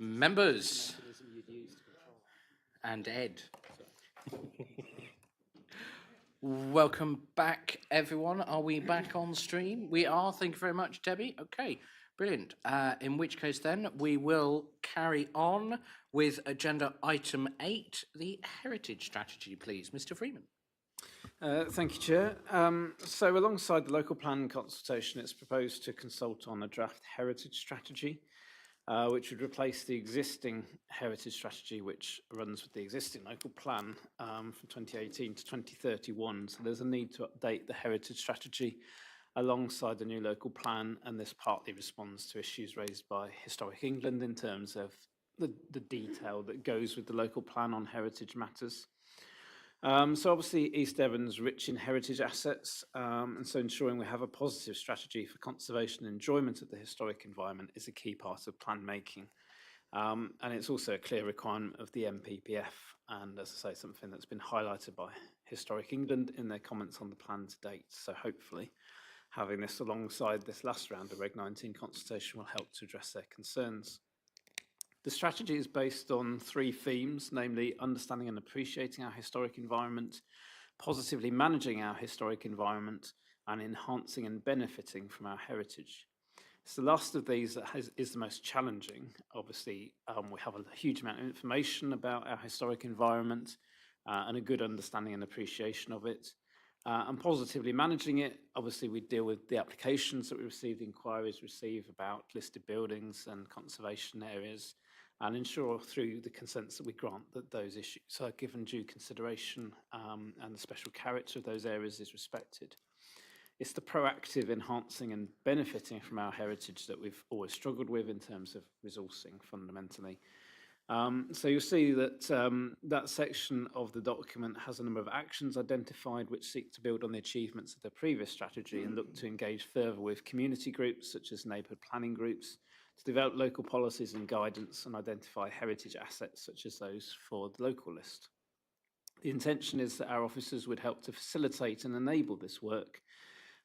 Members and Ed. Welcome back, everyone. Are we back on stream? We are. Thank you very much, Debbie. Okay, brilliant. In which case, then, we will carry on with agenda item 8, the heritage strategy, please. Mr. Freeman. Thank you, Chair. So alongside the local plan consultation, it's proposed to consult on a draft heritage strategy, which would replace the existing heritage strategy, which runs with the existing local plan from 2018 to 2031. So there's a need to update the heritage strategy alongside the new local plan, and this partly responds to issues raised by Historic England in terms of the detail that goes with the local plan on heritage matters. So obviously East Devon's rich in heritage assets, and so ensuring we have a positive strategy for conservation and enjoyment of the historic environment is a key part of plan making. And it's also a clear requirement of the NPPF, and as I say, something that's been highlighted by Historic England in their comments on the plan to date. So hopefully having this alongside this last round of Reg 19 consultation will help to address their concerns. The strategy is based on 3 themes, namely understanding and appreciating our historic environment, positively managing our historic environment, and enhancing and benefiting from our heritage. It's the last of these that is the most challenging. Obviously, we have a huge amount of information about our historic environment and a good understanding and appreciation of it. And positively managing it, obviously we deal with the applications that we receive, the inquiries receive about listed buildings and conservation areas, and ensure through the consents that we grant that those issues are given due consideration and the special character of those areas is respected. It's the proactive enhancing and benefiting from our heritage that we've always struggled with in terms of resourcing fundamentally. So you'll see that that section of the document has a number of actions identified which seek to build on the achievements of the previous strategy and look to engage further with community groups such as neighbourhood planning groups, to develop local policies and guidance and identify heritage assets such as those for the local list. The intention is that our officers would help to facilitate and enable this work,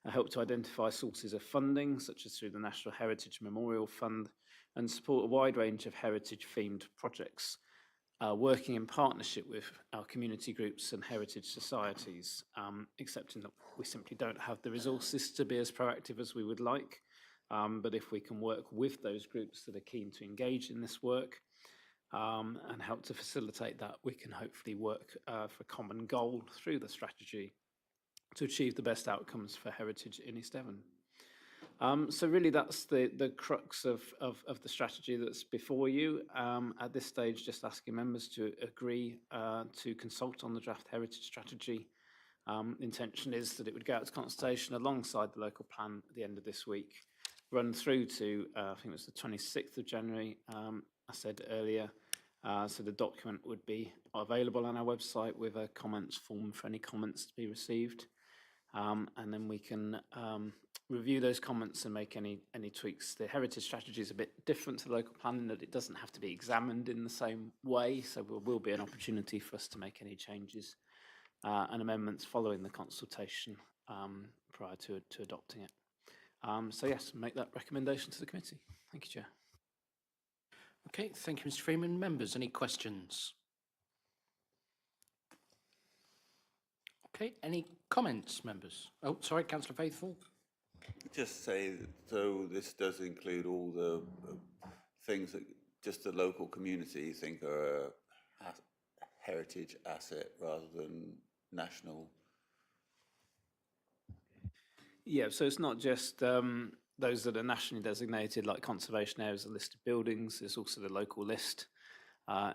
help to identify sources of funding such as through the National Heritage Memorial Fund, and support a wide range of heritage-themed projects, working in partnership with our community groups and heritage societies, accepting that we simply don't have the resources to be as proactive as we would like. But if we can work with those groups that are keen to engage in this work and help to facilitate that, we can hopefully work for a common goal through the strategy to achieve the best outcomes for heritage in East Devon. So really that's the crux of the strategy that's before you. At this stage, just asking members to agree to consult on the draft heritage strategy. Intention is that it would go out to consultation alongside the local plan at the end of this week, run through to, I think it was the 26th of January, I said earlier. So the document would be available on our website with a comments form for any comments to be received. And then we can review those comments and make any tweaks. The heritage strategy is a bit different to the local plan in that it doesn't have to be examined in the same way, so there will be an opportunity for us to make any changes and amendments following the consultation prior to adopting it. So yes, make that recommendation to the committee. Thank you, Chair. Okay, thank you, Mr. Freeman. Members, any questions? Okay, any comments, members? Oh, sorry, Councillor Faithful. Just say, so this does include all the things that just the local community think are a heritage asset rather than national. Yeah, so it's not just those that are nationally designated, like conservation areas and listed buildings. There's also the local list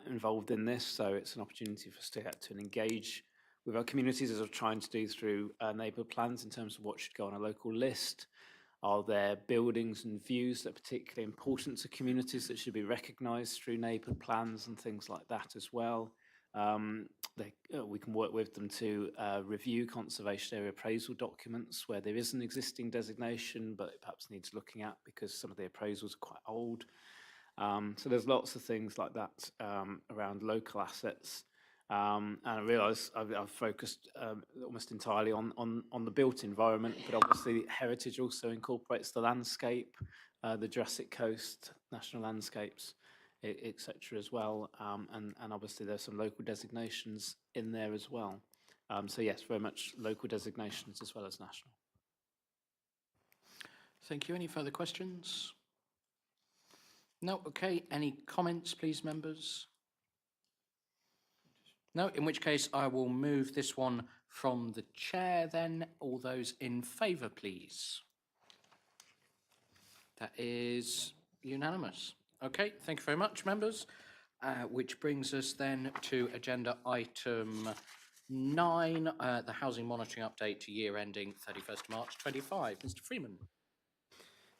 involved in this, so it's an opportunity for us to get to engage with our communities as we're trying to do through neighbourhood plans in terms of what should go on a local list. Are there buildings and views that are particularly important to communities that should be recognised through neighbourhood plans and things like that as well? We can work with them to review conservation area appraisal documents where there is an existing designation but it perhaps needs looking at because some of the appraisals are quite old. So there's lots of things like that around local assets. And I realise I've focused almost entirely on the built environment, but obviously heritage also incorporates the landscape, the Jurassic Coast, national landscapes, etc. as well. And obviously there's some local designations in there as well. So yes, very much local designations as well as national. Thank you. Any further questions? No? Okay. Any comments, please, members? No? In which case, I will move this one from the chair then. All those in favour, please. That is unanimous. Okay, thank you very much, members. Which brings us then to agenda item 9, the housing monitoring update to year ending 31st March 25. Mr. Freeman.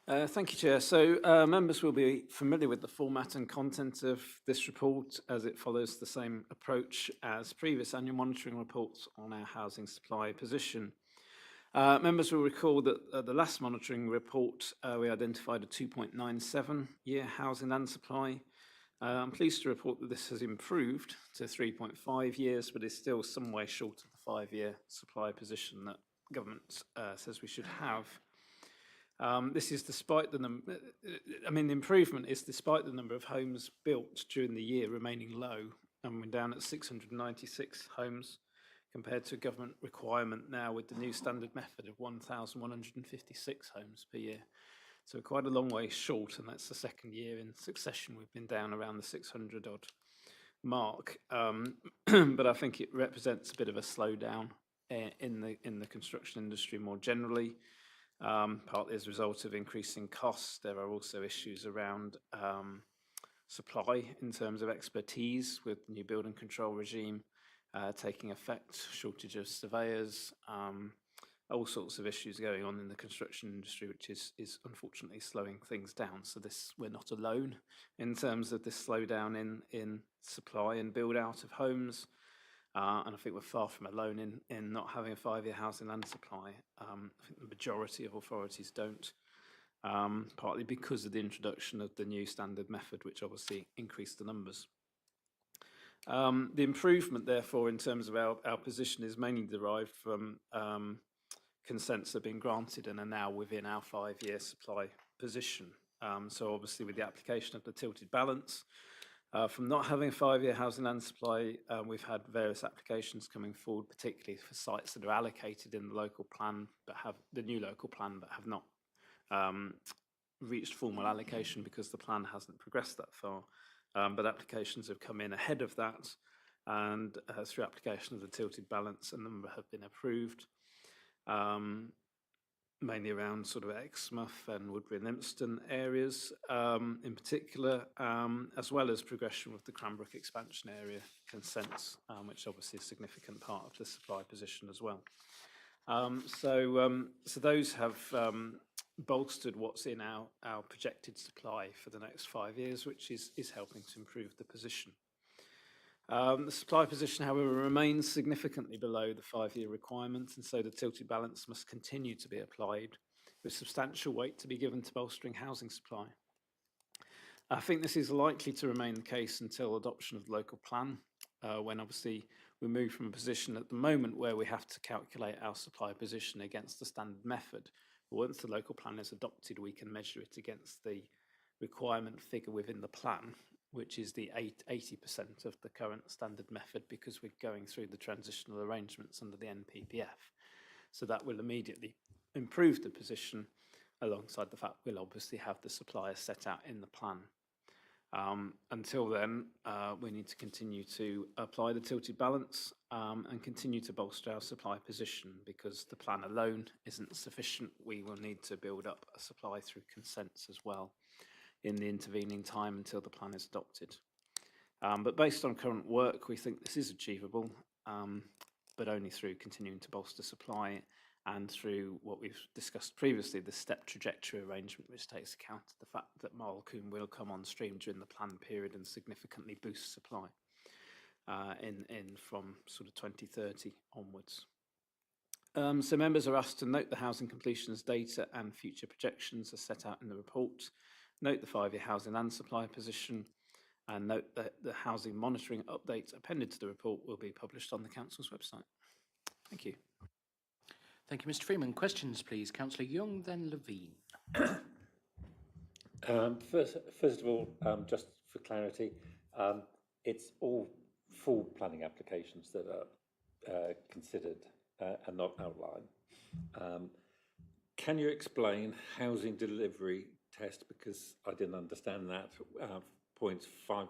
Thank you, Chair. So members will be familiar with the format and content of this report, as it follows the same approach as previous annual monitoring reports on our housing supply position. Members will recall that at the last monitoring report, we identified a 2.97-year housing land supply. I'm pleased to report that this has improved to 3.5 years, but is still some way short of the 5-year supply position that government says we should have. This is despite the the improvement is despite the number of homes built during the year remaining low, and we're down at 696 homes compared to a government requirement now with the new standard method of 1,156 homes per year. So we're quite a long way short, and that's the second year in succession we've been down around the 600 odd mark. But I think it represents a bit of a slowdown in the construction industry more generally. Partly as a result of increasing costs. There are also issues around supply in terms of expertise with the new building control regime taking effect, shortage of surveyors, all sorts of issues going on in the construction industry, which is unfortunately slowing things down. So we're not alone in terms of this slowdown in supply and build out of homes. And I think we're far from alone in not having a 5-year housing land supply. I think the majority of authorities don't, partly because of the introduction of the new standard method, which obviously increased the numbers. The improvement, therefore, in terms of our position is mainly derived from consents that have been granted and are now within our 5-year supply position. So obviously with the application of the tilted balance, from not having a 5-year housing land supply, we've had various applications coming forward, particularly for sites that are allocated in the local plan, but have the new local plan, but have not reached formal allocation because the plan hasn't progressed that far. But applications have come in ahead of that, and through application of the tilted balance, a number have been approved, mainly around sort of Exmouth and Woodbury and Lympstone areas in particular, as well as progression with the Cranbrook expansion area consents, which obviously is a significant part of the supply position as well. So those have bolstered what's in our projected supply for the next 5 years, which is helping to improve the position. The supply position, however, remains significantly below the 5-year requirement, and so the tilted balance must continue to be applied with substantial weight to be given to bolstering housing supply. I think this is likely to remain the case until adoption of the local plan, when obviously we move from a position at the moment where we have to calculate our supply position against the standard method. But once the local plan is adopted, we can measure it against the requirement figure within the plan, which is the 80% of the current standard method, because we're going through the transitional arrangements under the NPPF. So that will immediately improve the position, alongside the fact we'll obviously have the suppliers set out in the plan. Until then, we need to continue to apply the tilted balance and continue to bolster our supply position, because the plan alone isn't sufficient. We will need to build up a supply through consents as well in the intervening time until the plan is adopted. But based on current work, we think this is achievable, but only through continuing to bolster supply and through what we've discussed previously, the step trajectory arrangement, which takes account of the fact that Marl Combe will come on stream during the planned period and significantly boost supply in from sort of 2030 onwards. So members are asked to note the housing completions data and future projections as set out in the report, note the 5-year housing land supply position, and note that the housing monitoring update appended to the report will be published on the Council's website. Thank you. Thank you, Mr. Freeman. Questions, please. Councillor Young, then Levine. First of all, just for clarity. It's all full planning applications that are considered and not outlined. Can you explain housing delivery test, because I didn't understand that, points 5.1,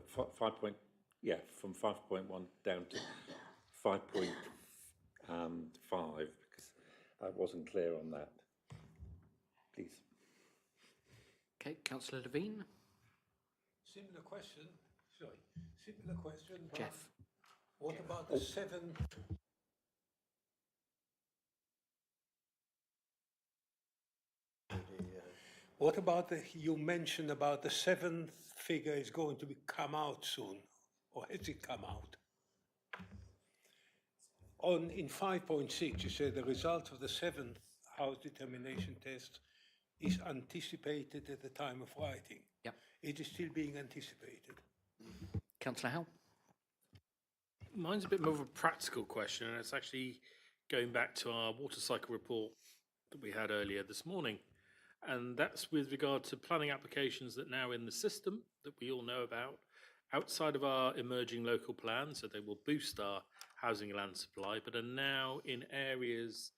from 5.1 down to 5.5, because I wasn't clear on that. Please. Okay, Councillor Levine. Similar question, but Jeff. what about the seven? What about you mentioned about the seventh figure is going to come out soon, or has it come out? In 5.6, you say the result of the seventh house determination test is anticipated at the time of writing. Yep. It is still being anticipated. Councillor Howe. Mine's a bit more of a practical question, and it's actually going back to our water cycle report that we had earlier this morning. And that's with regard to planning applications that now in the system that we all know about, outside of our emerging local plan, so they will boost our housing and land supply, but are now in areas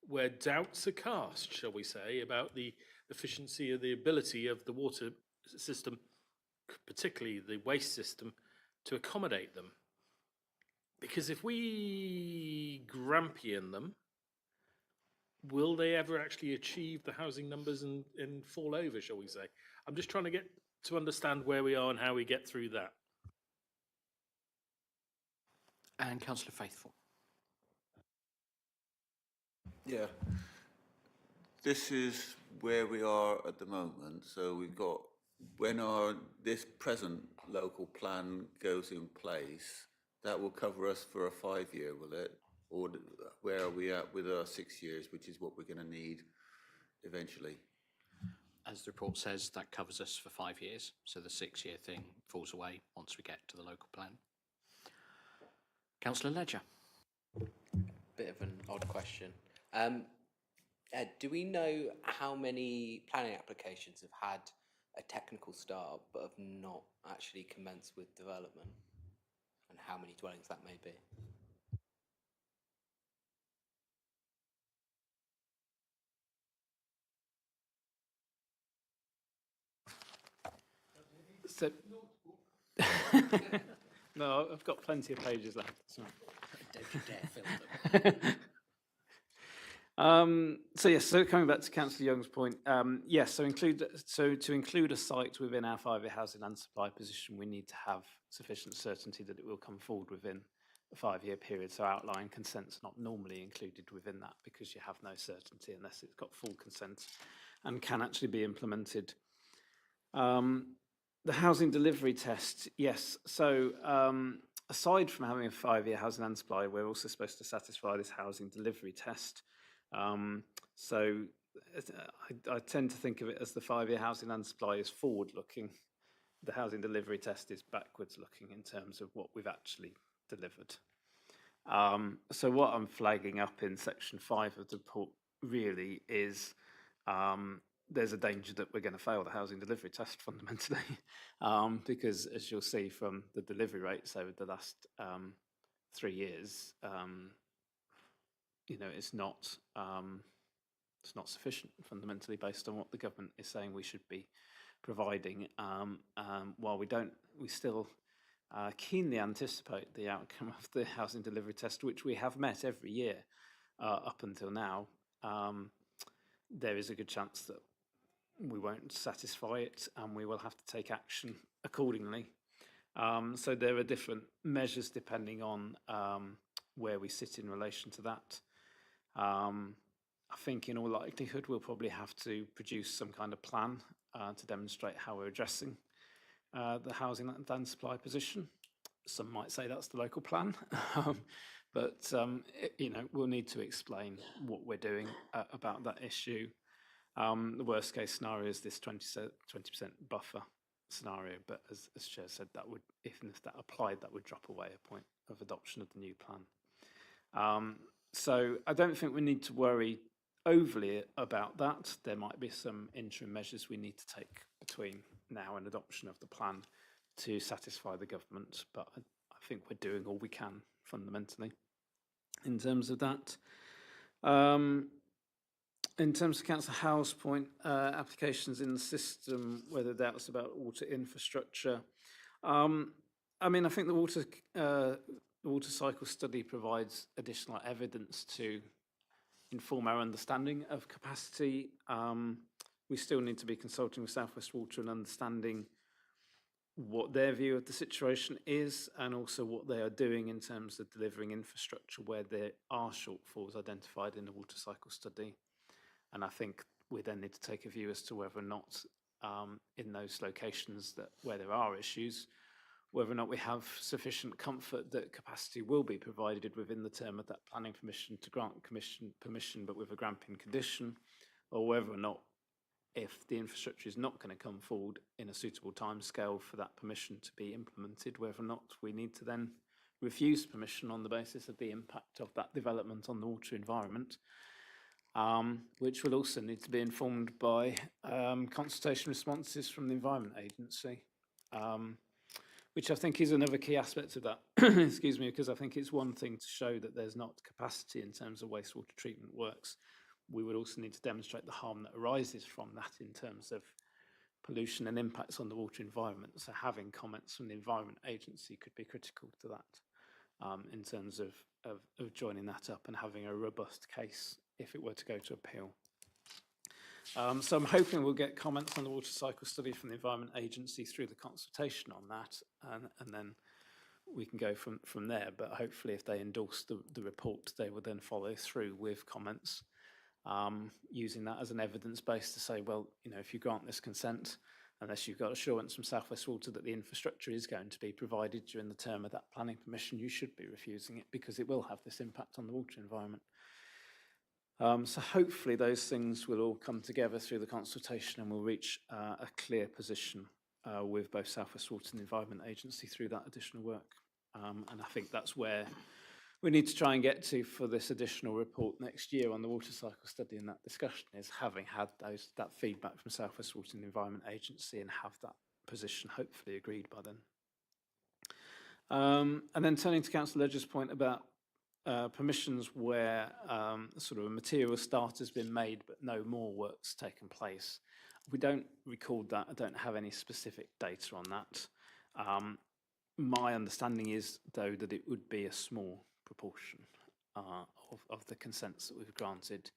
where doubts are cast, shall we say, about the efficiency or the ability of the water system, particularly the waste system, to accommodate them. Because if we Grampian them, will they ever actually achieve the housing numbers and fall over, shall we say? I'm just trying to get to understand where we are and how we get through that. And Councillor Faithful. Yeah. This is where we are at the moment. So we've got, when this present local plan goes in place, that will cover us for a 5-year, will it? Or where are we at with our 6 years, which is what we're going to need eventually? As the report says, that covers us for 5 years. So the 6-year thing falls away once we get to the local plan. Councillor Ledger. Bit of an odd question. Ed, do we know how many planning applications have had a technical start but have not actually commenced with development? And how many dwellings that may be? So, no, I've got plenty of pages left. Sorry. Don't you dare fill them. So yes, so coming back to Councillor Young's point, yes, so to include a site within our 5-year housing and supply position, we need to have sufficient certainty that it will come forward within a 5-year period. So outline consent's not normally included within that because you have no certainty unless it's got full consent and can actually be implemented. The housing delivery test, yes. So aside from having a 5-year housing and supply, we're also supposed to satisfy this housing delivery test. So I tend to think of it as the 5-year housing and supply is forward-looking. The housing delivery test is backwards-looking in terms of what we've actually delivered. So what I'm flagging up in section 5 of the report really is there's a danger that we're going to fail the housing delivery test fundamentally, because as you'll see from the delivery rates over the last 3 years, you know, it's not sufficient fundamentally based on what the government is saying we should be providing. While we still keenly anticipate the outcome of the housing delivery test, which we have met every year up until now, there is a good chance that we won't satisfy it and we will have to take action accordingly. So there are different measures depending on where we sit in relation to that. I think in all likelihood we'll probably have to produce some kind of plan to demonstrate how we're addressing the housing and supply position. Some might say that's the local plan, but you know, we'll need to explain what we're doing about that issue. The worst case scenario is this 20% buffer scenario, but as Chair said, that would, if that applied, that would drop away a point of adoption of the new plan. So I don't think we need to worry overly about that. There might be some interim measures we need to take between now and adoption of the plan to satisfy the government, but I think we're doing all we can fundamentally in terms of that. In terms of Councillor Howe's point, applications in the system, whether that's about water infrastructure. I mean, I think the water cycle study provides additional evidence to inform our understanding of capacity. We still need to be consulting with South West Water and understanding what their view of the situation is, and also what they are doing in terms of delivering infrastructure where there are shortfalls identified in the water cycle study. And I think we then need to take a view as to whether or not in those locations where there are issues, whether or not we have sufficient comfort that capacity will be provided within the term of that planning permission to grant permission, but with a granting condition, or whether or not, if the infrastructure is not going to come forward in a suitable timescale for that permission to be implemented, whether or not we need to then refuse permission on the basis of the impact of that development on the water environment, which will also need to be informed by consultation responses from the Environment Agency, which I think is another key aspect of that, excuse me, because I think it's one thing to show that there's not capacity in terms of wastewater treatment works. We would also need to demonstrate the harm that arises from that in terms of pollution and impacts on the water environment. So having comments from the Environment Agency could be critical to that in terms of joining that up and having a robust case if it were to go to appeal. So I'm hoping we'll get comments on the water cycle study from the Environment Agency through the consultation on that, and then we can go from there. But hopefully if they endorse the report, they will then follow through with comments, using that as an evidence base to say, well, you know, if you grant this consent, unless you've got assurance from South West Water that the infrastructure is going to be provided during the term of that planning permission, you should be refusing it because it will have this impact on the water environment. So hopefully those things will all come together through the consultation and we'll reach a clear position with both South West Water and the Environment Agency through that additional work. And I think that's where we need to try and get to for this additional report next year on the water cycle study, and that discussion is having had that feedback from South West Water and the Environment Agency and have that position hopefully agreed by then. And then turning to Councillor Ledger's point about permissions where sort of a material start has been made but no more work's taken place. We don't record that. I don't have any specific data on that. My understanding is, though, that it would be a small proportion of the consents that we've granted.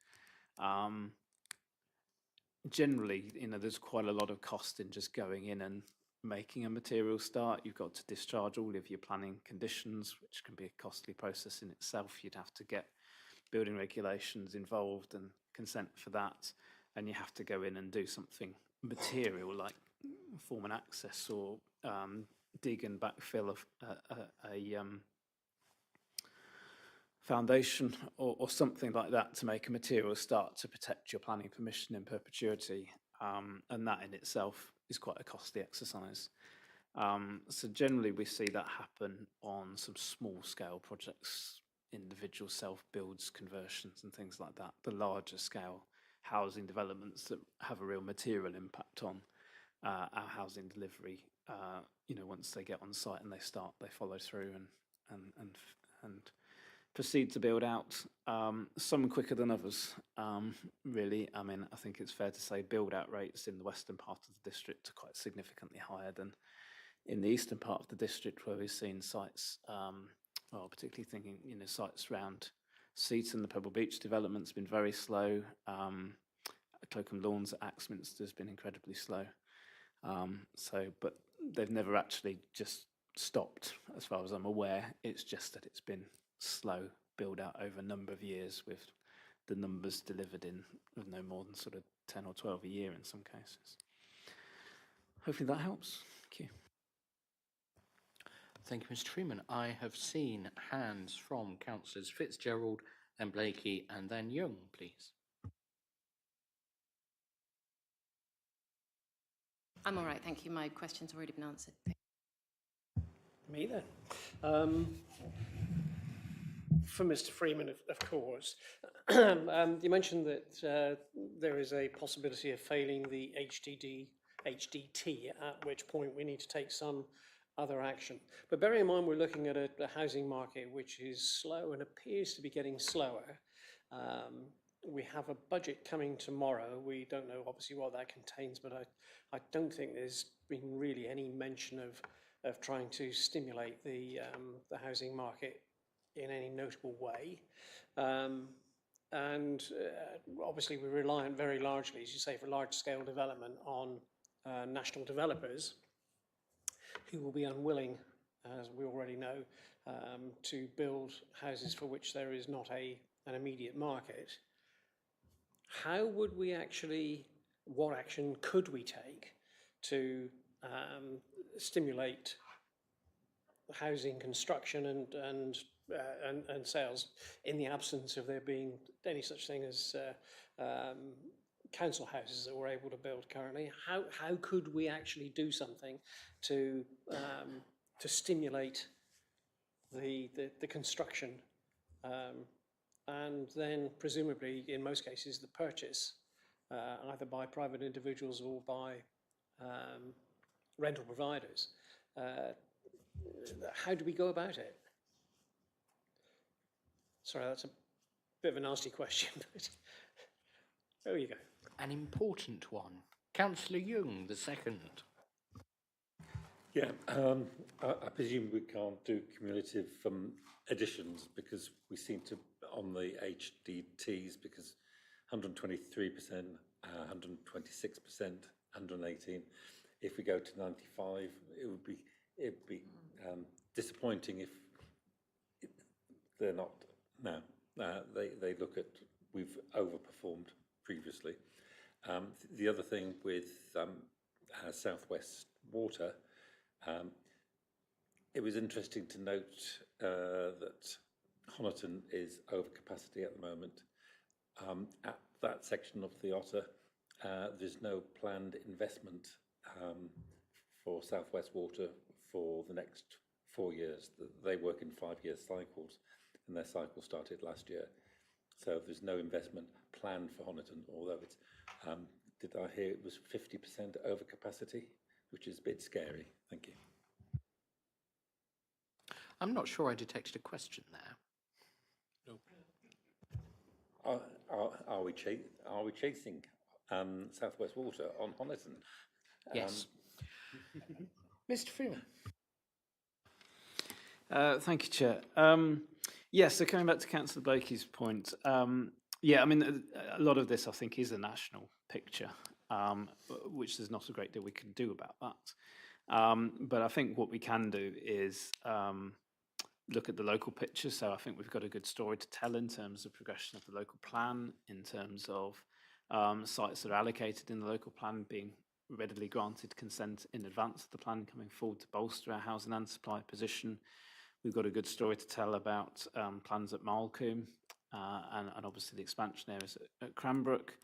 Generally, you know, there's quite a lot of cost in just going in and making a material start. You've got to discharge all of your planning conditions, which can be a costly process in itself. You'd have to get building regulations involved and consent for that, and you have to go in and do something material like form an access or dig and backfill a foundation or something like that to make a material start to protect your planning permission in perpetuity, and that in itself is quite a costly exercise. So generally we see that happen on some small scale projects, individual self-builds, conversions and things like that. The larger scale housing developments that have a real material impact on our housing delivery, you know, once they get on site and they follow through and proceed to build out, some quicker than others, really. I mean, I think it's fair to say build out rates in the western part of the district are quite significantly higher than in the eastern part of the district, where we've seen sites, well, particularly thinking, you know, sites around Seaton, the Pebble Beach development's been very slow. Cloakham Lawns at Axminster has been incredibly slow. But they've never actually just stopped, as far as I'm aware. It's just that it's been slow build out over a number of years, with the numbers delivered in of no more than sort of 10 or 12 a year in some cases. Hopefully that helps. Thank you. Thank you, Mr. Freeman. I have seen hands from Councillors Fitzgerald and Blakey and then Young, please. I'm all right, thank you. My question's already been answered. Me then. for Mr. Freeman, of course. You mentioned that there is a possibility of failing the HDT, at which point we need to take some other action. But bearing in mind we're looking at a housing market which is slow and appears to be getting slower. We have a budget coming tomorrow. We don't know obviously what that contains, but I don't think there's been really any mention of trying to stimulate the housing market in any notable way. Obviously we're reliant very largely, as you say, for large-scale development on national developers who will be unwilling, as we already know, to build houses for which there is not an immediate market. How would we actually, what action could we take to stimulate housing construction and sales in the absence of there being any such thing as council houses that we're able to build currently? How could we actually do something to stimulate the construction and then presumably in most cases the purchase either by private individuals or by rental providers? How do we go about it? Sorry, that's a bit of a nasty question, but there you go. An important one. Councillor Young, the second. Yeah, I presume we can't do cumulative additions because we seem to, on the HDTs, because 123%, 126%, 118. If we go to 95, it'd be disappointing if they're not now. They look at, we've overperformed previously. The other thing with South West Water, it was interesting to note that Honiton is over capacity at the moment. At that section of the Otter, there's no planned investment for South West Water for the next 4 years. They work in 5-year cycles, and their cycle started last year. So there's no investment planned for Honiton, although it's, did I hear it was 50% over capacity, which is a bit scary. Thank you. I'm not sure I detected a question there. Are we chasing South West Water on Honiton? Yes. Mr. Freeman. Thank you, Chair. Yes, so coming back to Councillor Blakey's point, yeah, I mean, a lot of this I think is a national picture, which there's not a great deal we can do about that. But I think what we can do is look at the local picture. So I think we've got a good story to tell in terms of progression of the local plan, in terms of sites that are allocated in the local plan being readily granted consent in advance of the plan coming forward to bolster our housing and supply position. We've got a good story to tell about plans at Malcolm and obviously the expansion areas at Cranbrook.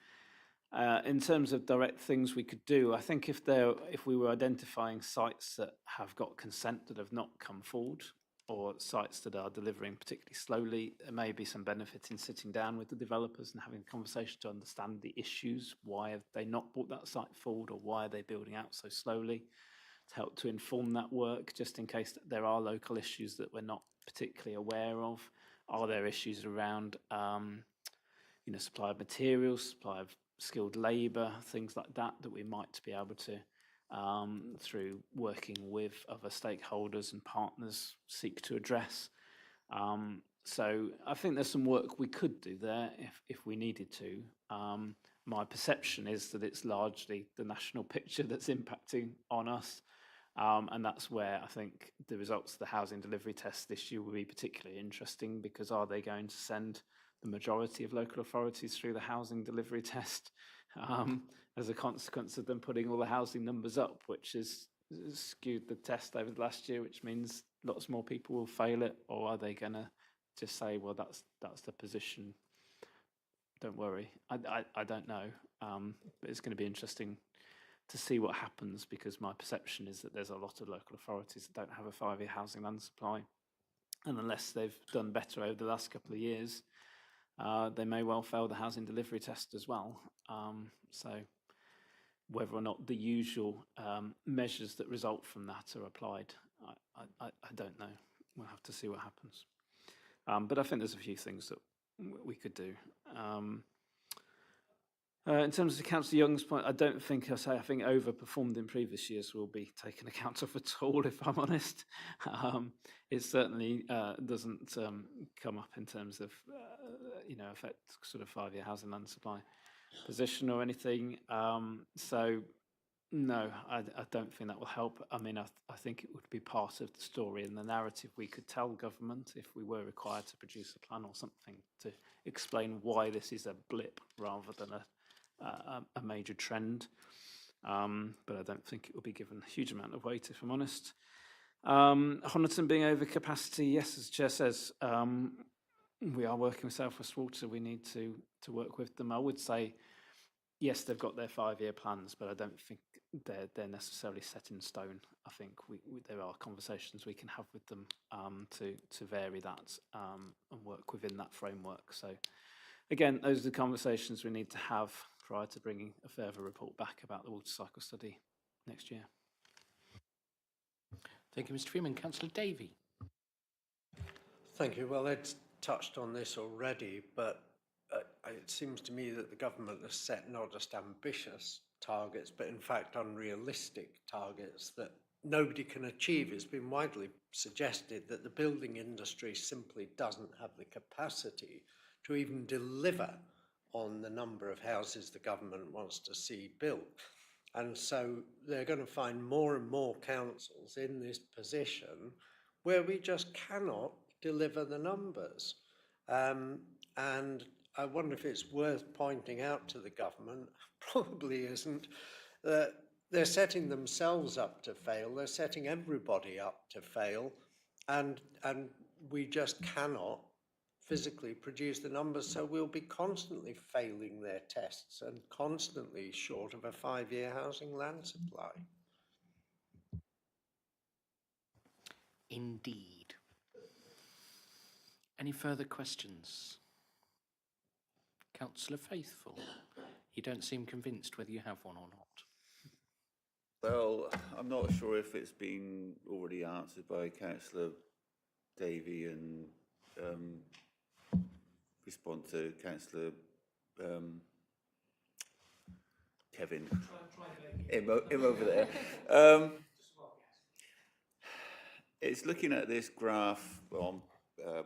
In terms of direct things we could do, I think if we were identifying sites that have got consent that have not come forward, or sites that are delivering particularly slowly, there may be some benefit in sitting down with the developers and having a conversation to understand the issues. Why have they not brought that site forward, or why are they building out so slowly? To help to inform that work, just in case that there are local issues that we're not particularly aware of. Are there issues around, supply of materials, supply of skilled labour, things like that, that we might be able to, through working with other stakeholders and partners, seek to address. So I think there's some work we could do there if we needed to. My perception is that it's largely the national picture that's impacting on us. And that's where I think the results of the housing delivery test this year will be particularly interesting, because are they going to send the majority of local authorities through the housing delivery test as a consequence of them putting all the housing numbers up, which has skewed the test over the last year, which means lots more people will fail it? Or are they going to just say, well, that's the position, don't worry? I don't know, but it's going to be interesting to see what happens, because my perception is that there's a lot of local authorities that don't have a 5-year housing land supply and unless they've done better over the last couple of years, they may well fail the housing delivery test as well. So whether or not the usual measures that result from that are applied, I don't know. We'll have to see what happens. But I think there's a few things that we could do. In terms of Councillor Young's point, I don't think I think overperformed in previous years will be taken account of at all, if I'm honest. It certainly doesn't come up in terms of, affect sort of 5-year housing land supply position or anything. So, no, I don't think that will help. I mean, I think it would be part of the story and the narrative we could tell government if we were required to produce a plan or something to explain why this is a blip rather than a major trend. But I don't think it will be given a huge amount of weight, if I'm honest. Honiton being over capacity, yes, as the Chair says, we are working with South West Water. We need to work with them. I would say, yes, they've got their 5-year plans, but I don't think they're necessarily set in stone. I think there are conversations we can have with them to vary that and work within that framework. So, again, those are the conversations we need to have prior to bringing a further report back about the water cycle study next year. Thank you, Mr. Freeman. Councillor Davey. Thank you. Well, it's touched on this already, but it seems to me that the government has set not just ambitious targets, but in fact unrealistic targets that nobody can achieve. It's been widely suggested that the building industry simply doesn't have the capacity to even deliver on the number of houses the government wants to see built. And so they're going to find more and more councils in this position where we just cannot deliver the numbers. And I wonder if it's worth pointing out to the government, probably isn't, that they're setting themselves up to fail, they're setting everybody up to fail, and we just cannot physically produce the numbers, so we'll be constantly failing their tests and constantly short of a 5-year housing land supply. Indeed. Any further questions? Councillor Faithful, you don't seem convinced whether you have one or not. Well, I'm not sure if it's been already answered by Councillor Davey and respond to Councillor Kevin. Him over there. It's looking at this graph on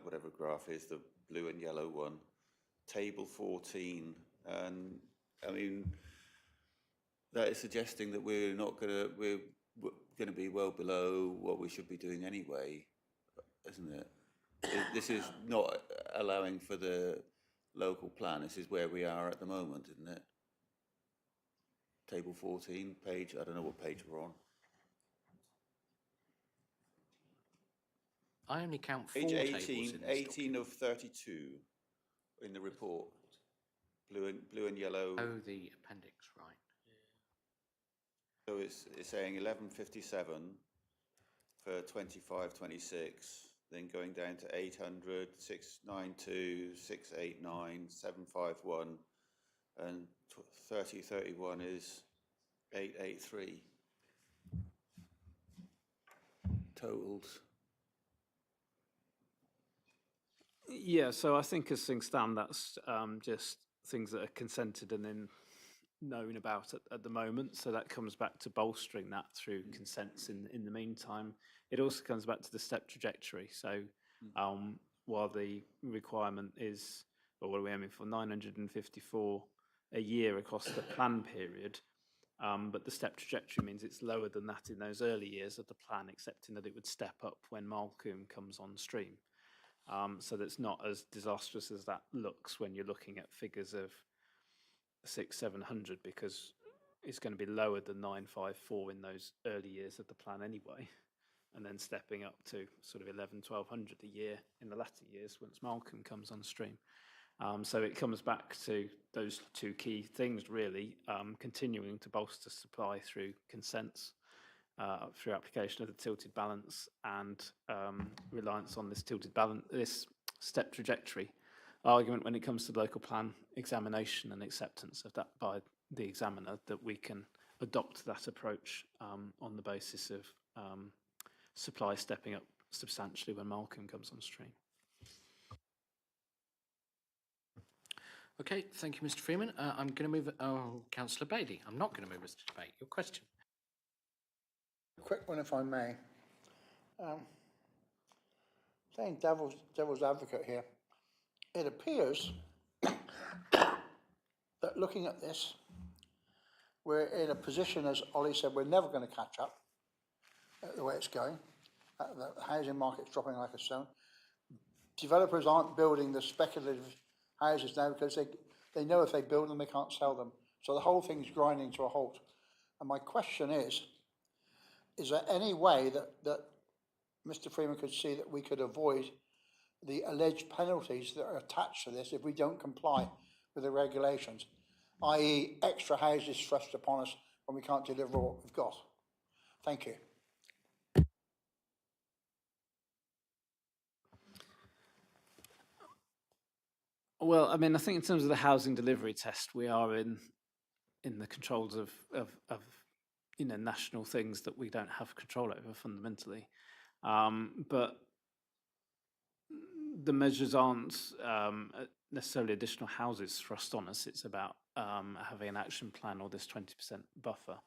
whatever graph is the blue and yellow one, table 14, and I mean that is suggesting that we're going to be well below what we should be doing anyway, isn't it? This is not allowing for the local plan. This is where we are at the moment, isn't it? Table 14, page, I don't know what page we're on. I only count 4 Page tables 18, in this 18 of 32 in the report. Blue and yellow. Oh, the appendix, right. So it's saying 1157 for 25-26, then going down to 800, 692, 689, 751, and 3031 is 883. Totals. Yeah, so I think as things stand, that's just things that are consented and then known about at the moment. So that comes back to bolstering that through consents in the meantime. It also comes back to the step trajectory. So while the requirement is, or what are we aiming for, 954 a year across the plan period, but the step trajectory means it's lower than that in those early years of the plan, excepting that it would step up when Malcolm comes on stream. So that's not as disastrous as that looks when you're looking at figures of 600-700, because it's going to be lower than 954 in those early years of the plan anyway, and then stepping up to sort of 1,100-1,200 a year in the latter years once Malcolm comes on stream. So it comes back to those two key things really, continuing to bolster supply through consents, through application of the tilted balance and reliance on this tilted balance, this step trajectory argument when it comes to the local plan examination and acceptance of that by the examiner, that we can adopt that approach on the basis of supply stepping up substantially when Malcolm comes on stream. Okay, thank you, Mr. Freeman. I'm going to move. Oh, Councillor Bailey. I'm not going to move us to debate. Your question. Quick one, if I may. Playing devil's advocate here, it appears that looking at this, we're in a position, as Ollie said, we're never going to catch up the way it's going. The housing market's dropping like a stone. Developers aren't building the speculative houses now because they know if they build them, they can't sell them. So the whole thing's grinding to a halt. And my question is there any way that Mr. Freeman could see that we could avoid the alleged penalties that are attached to this if we don't comply with the regulations, i.e. extra houses thrust upon us when we can't deliver what we've got? Thank you. Well, I mean, I think in terms of the housing delivery test, we are in the controls of national things that we don't have control over fundamentally. But the measures aren't necessarily additional houses thrust on us. It's about having an action plan or this 20% buffer.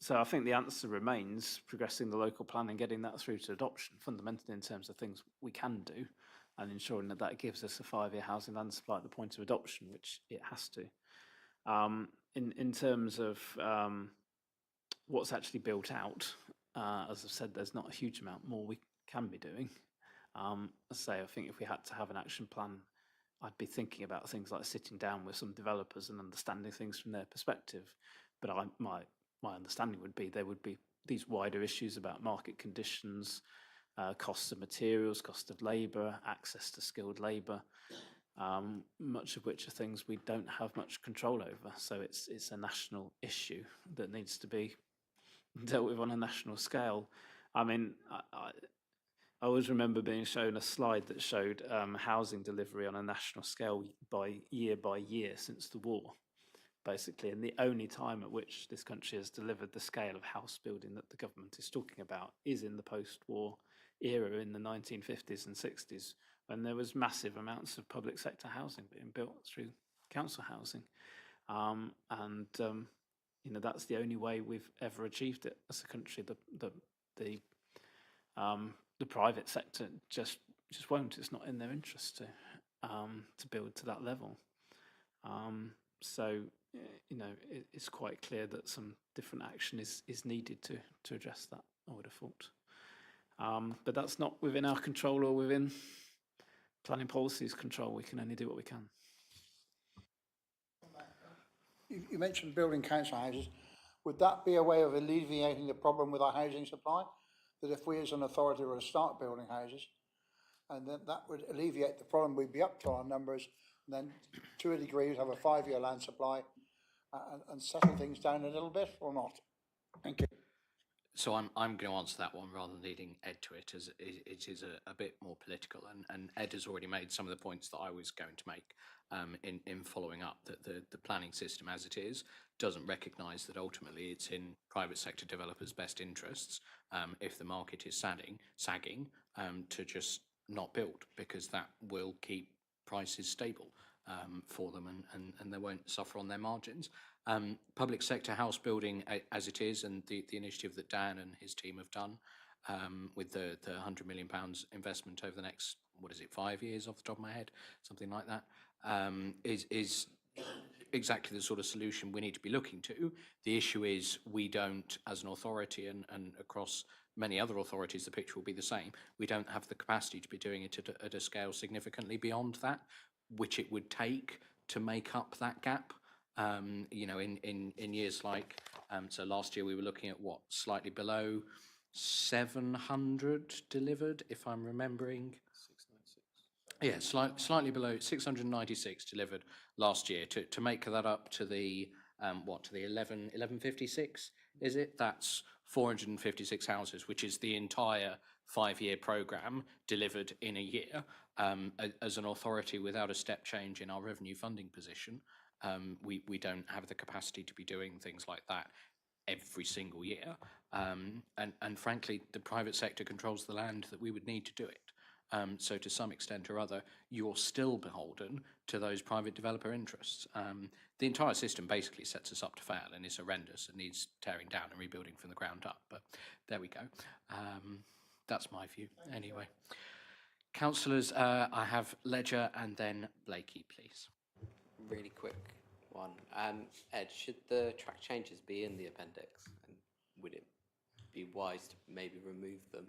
So I think the answer remains progressing the local plan and getting that through to adoption, fundamentally in terms of things we can do, and ensuring that that gives us a 5-year housing land supply at the point of adoption, which it has to. In terms of what's actually built out, as I've said, there's not a huge amount more we can be doing. As I say, I think if we had to have an action plan, I'd be thinking about things like sitting down with some developers and understanding things from their perspective. But my understanding would be there would be these wider issues about market conditions, costs of materials, cost of labour, access to skilled labour, much of which are things we don't have much control over. So it's a national issue that needs to be dealt with on a national scale. I mean, I always remember being shown a slide that showed housing delivery on a national scale by year since the war, basically. And the only time at which this country has delivered the scale of house building that the government is talking about is in the post-war era in the 1950s and 60s, when there was massive amounts of public sector housing being built through council housing. That's the only way we've ever achieved it as a country. The private sector just won't. It's not in their interest to build to that level. It's quite clear that some different action is needed to address that, I would have thought. But that's not within our control or within planning policy's control. We can only do what we can. You mentioned building council houses. Would that be a way of alleviating the problem with our housing supply? That if we as an authority were to start building houses, and then that would alleviate the problem, we'd be up to our numbers, and then to a degree we'd have a 5-year land supply and settle things down a little bit, or not? Thank you. So I'm going to answer that one rather than leading Ed to it, as it is a bit more political, and Ed has already made some of the points that I was going to make in following up, that the planning system as it is doesn't recognise that ultimately it's in private sector developers' best interests, if the market is sagging, to just not build, because that will keep prices stable for them, and they won't suffer on their margins. Public sector house building as it is, and the initiative that Dan and his team have done with the £100 million investment over the next, 5 years off the top of my head, something like that, is exactly the sort of solution we need to be looking to. The issue is we don't, as an authority, and across many other authorities the picture will be the same, we don't have the capacity to be doing it at a scale significantly beyond that, which it would take to make up that gap. In years like, so last year we were looking at slightly below 700 delivered, if I'm remembering. 696. Yeah, slightly below 696 delivered last year. To make that up to the to the 1156, is it? That's 456 houses, which is the entire 5-year programme delivered in a year. As an authority without a step change in our revenue funding position, we don't have the capacity to be doing things like that every single year. And frankly, the private sector controls the land that we would need to do it. So to some extent or other, you're still beholden to those private developer interests. The entire system basically sets us up to fail and is horrendous and needs tearing down and rebuilding from the ground up. But there we go. That's my view anyway. Councillors, I have Ledger and then Blakey, please. Really quick one. Ed, should the track changes be in the appendix? And would it be wise to maybe remove them?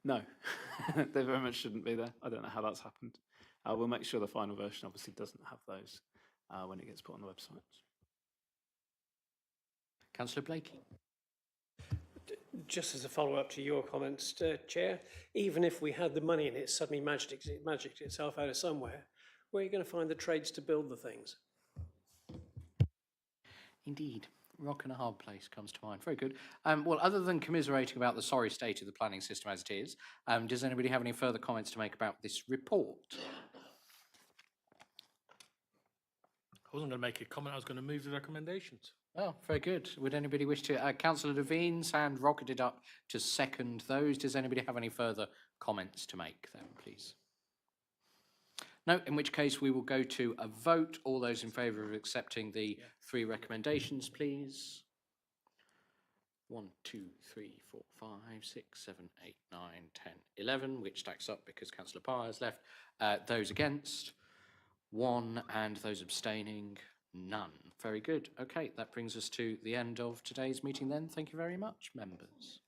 No, they very much shouldn't be there. I don't know how that's happened. We'll make sure the final version obviously doesn't have those when it gets put on the website. Councillor Blakey. Just as a follow-up to your comments, Chair, even if we had the money and it suddenly magicked itself out of somewhere, where are you going to find the trades to build the things? Indeed. Rock and a hard place comes to mind. Very good. Well, other than commiserating about the sorry state of the planning system as it is, does anybody have any further comments to make about this report? I wasn't going to make a comment, I was going to move the recommendations. Oh, very good. Would anybody wish to? Councillor Levine's hand rocketed up to second those. Does anybody have any further comments to make then, please? No, in which case we will go to a vote. All those in favour of accepting the 3 recommendations, please. 1, 2, 3, 4, 5, 6, 7, 8, 9, 10, 11, which stacks up because Councillor Parr has left. Those against, 1, and those abstaining, none. Very good. Okay, that brings us to the end of today's meeting then. Thank you very much, members.